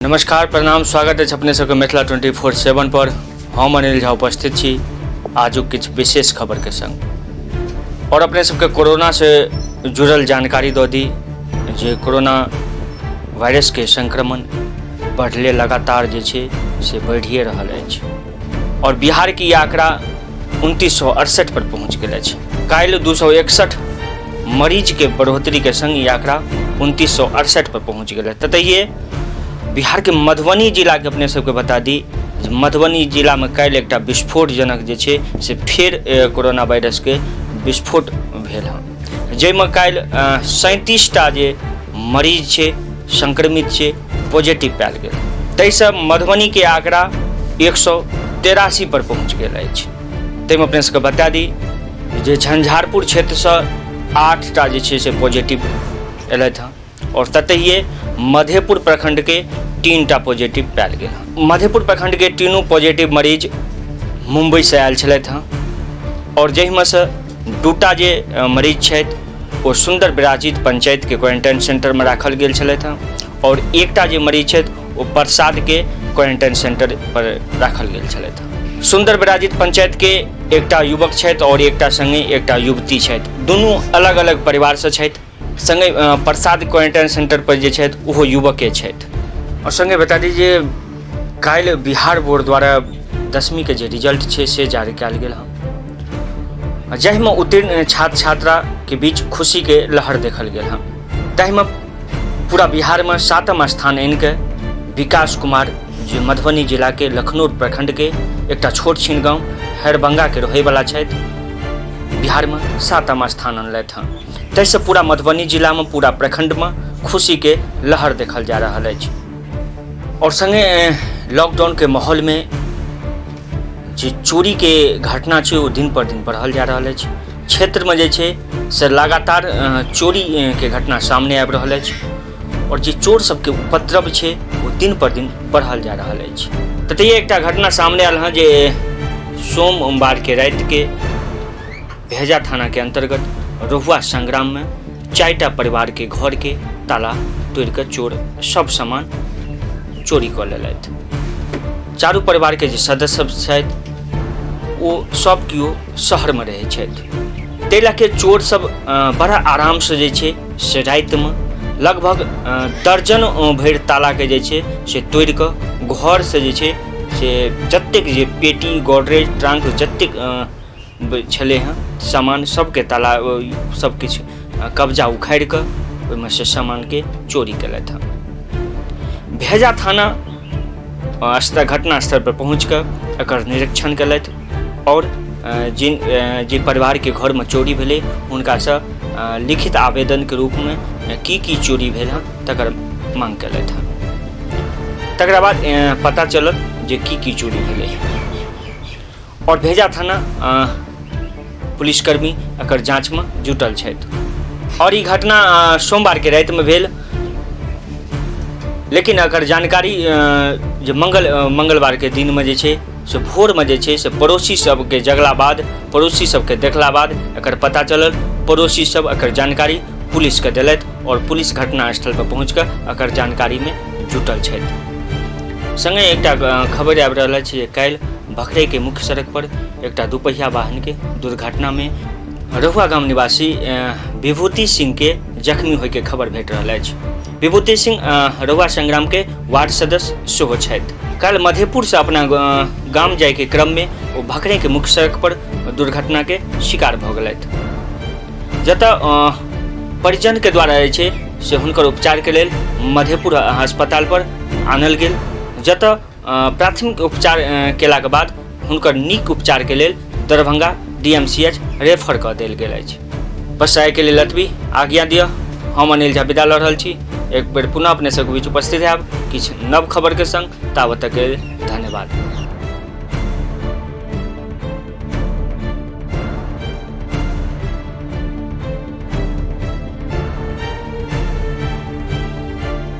नमस्कार, प्रणाम, स्वागत है अपने सबके मिथिला 24/7 पर। हम अनिल झा उपस्थित छी आजुक किछु विशेष खबर के संग और अपने सबके कोरोना से जुड़ल जानकारी दो दी जे कोरोना वायरस के संक्रमण बढ़ले लगातार जे छे से बढ़िए रहल अछि और बिहार की आंकड़ा 2968 पर पहुँच गया है। काल्हि 261 मरीज के बढ़ोतरी के संग ये आंकड़ा 2968 पर पहुँच गया। ततहिए बिहार के मधुबनी जिला के अपने सबके बता दी, मधुबनी जिला में काल्हि एक विस्फोटजनक जे छे से फिर कोरोना वायरस के विस्फोट भेल हँ, जाहिमे काल्हि 37टा जे मरीज छे संक्रमित छे पॉजिटिव पायल गेल। ताहिसँ मधुबनी के आंकड़ा 183 पर पहुँच गेल अछि। ताहिमे अपने सबके बता दी जे झंझारपुर क्षेत्र से 8टा जे छे से पॉजिटिव एलथि हँ और ततहिए मधेपुर प्रखंड के 3टा पॉजिटिव पायल गेल। मधेपुर प्रखंड के तीनों पॉजिटिव मरीज मुंबई से आयल छलथि हँ और जाहिमे से 2टा जे मरीज छथि ओ सुंदर विराजित पंचायत के क्वारंटाइन सेंटर में राखल गेल छलथि हँ और एकटा जे मरीज छथि ओ प्रसाद के क्वारंटाइन सेंटर पर राखल गेल छलथि हँ। सुंदर विराजित पंचायत के एकटा युवक छथि और एकटा संगे एकटा युवती छथि, दुनू अलग अलग परिवार से छथि। संगे प्रसाद क्वारंटाइन सेंटर पर जे छथि ओहो युवके छथि। और संगे बता दीजिए काल्हि बिहार बोर्ड द्वारा 10वीं के जे रिजल्ट छे से जारी कयल गेल हँ, जाहिमे उत्तीर्ण छात्र छात्रा के बीच खुशी के लहर देखल गेल हँ। ताहिमे पूरा बिहार में 7म स्थान आनि के विकास कुमार जे मधुबनी जिला के लखनौर प्रखंड के एकटा छोट छिन गाँव हैरबंगा के रहै वाला छथि, बिहार में 7म स्थान अनलथि हँ। ताहिसँ पूरा मधुबनी जिला में पूरा प्रखंड में खुशी के लहर देखल जा रहा है। और संगे लॉकडाउन के माहौल में जे चोरी के घटना छे वो दिन पर दिन बढ़ल जा रहा है। क्षेत्र में जे छे से लगातार चोरी के घटना सामने आबि रहल है और जे चोर सबके उपद्रव छे वो दिन पर दिन बढ़ल जा रहा है। तो ये एक घटना सामने आयल है जे सोमवार के रात के भेजा थाना के अंतर्गत रहुआ संग्राम में 4टा परिवार के घर के ताला तोड़ कर चोर सब सामान चोरी कर लेलथि। चारू परिवार के जे सदस्य सब वो सब किओ शहर में रहे छथि। ताहि लऽ के चोर सब बड़ा आराम से जे छे से रात में लगभग दर्जन भरि ताला के जे छे से तोड़ कऽ घर से जे छे से जतेक जे पेटी गोदरेज ट्रंक जतेक छले हैं सामान सबके ताला सब किछु कब्जा उखाड़ि कऽ ओहिमे से सामान के चोरी केलथि हँ। भेजा थाना घटना स्थल पर पहुँच कऽ एकर निरीक्षण केलथि और जे परिवार के घर में चोरी भेलै हुनकासँ लिखित आवेदन के रूप में की चोरी भेल हँ तकर मांग केलथि हँ। तकरा बाद पता चलल जे की चोरी भेलै और भेजा थाना पुलिसकर्मी एकर जांच में जुटल छथि और ई घटना सोमवार के रात में भेल, लेकिन एकर जानकारी जे मंगलवार के दिन में जे छे से भोर में जे छे से पड़ोसी सब के जगला बाद पड़ोसी सब के देखला बाद एकर पता चलल। पड़ोसी सब एकर जानकारी पुलिस के देलथि और पुलिस घटना स्थल पर पहुँच कऽ एकर जानकारी में जुटल छथि। संगे एकटा खबर आबि रहल अछि जे काल्हि भखरे के मुख्य सड़क पर एकटा दुपहिया वाहन के दुर्घटना में रहुआ गांव निवासी विभूति सिंह के जख्मी होय के खबर भेट रहल अछि। विभूति सिंह रहुआ संग्राम के वार्ड सदस्य सेहो छथि। काल्हि मधेपुर से अपना गांव जाय के क्रम में वो भखरे के मुख्य सड़क पर दुर्घटना के शिकार भऽ गेलथि, जतऽ परिजन के द्वारा जे छै से हुनकर उपचार के लेल मधेपुर अस्पताल पर आनल गेल, जतऽ प्राथमिक उपचार केला के बाद हुनकर नीक उपचार के लेल दरभंगा DMCH रेफर कऽ देल गेल अछि। बस आइ के लेल एतबी, आज्ञा दिअ। हम अनिल झा विदा लऽ रहल छी। एक बेर पुनः अपने सबके बीच उपस्थित हैब किछु नव खबर के संग। ताबत तक धन्यवाद।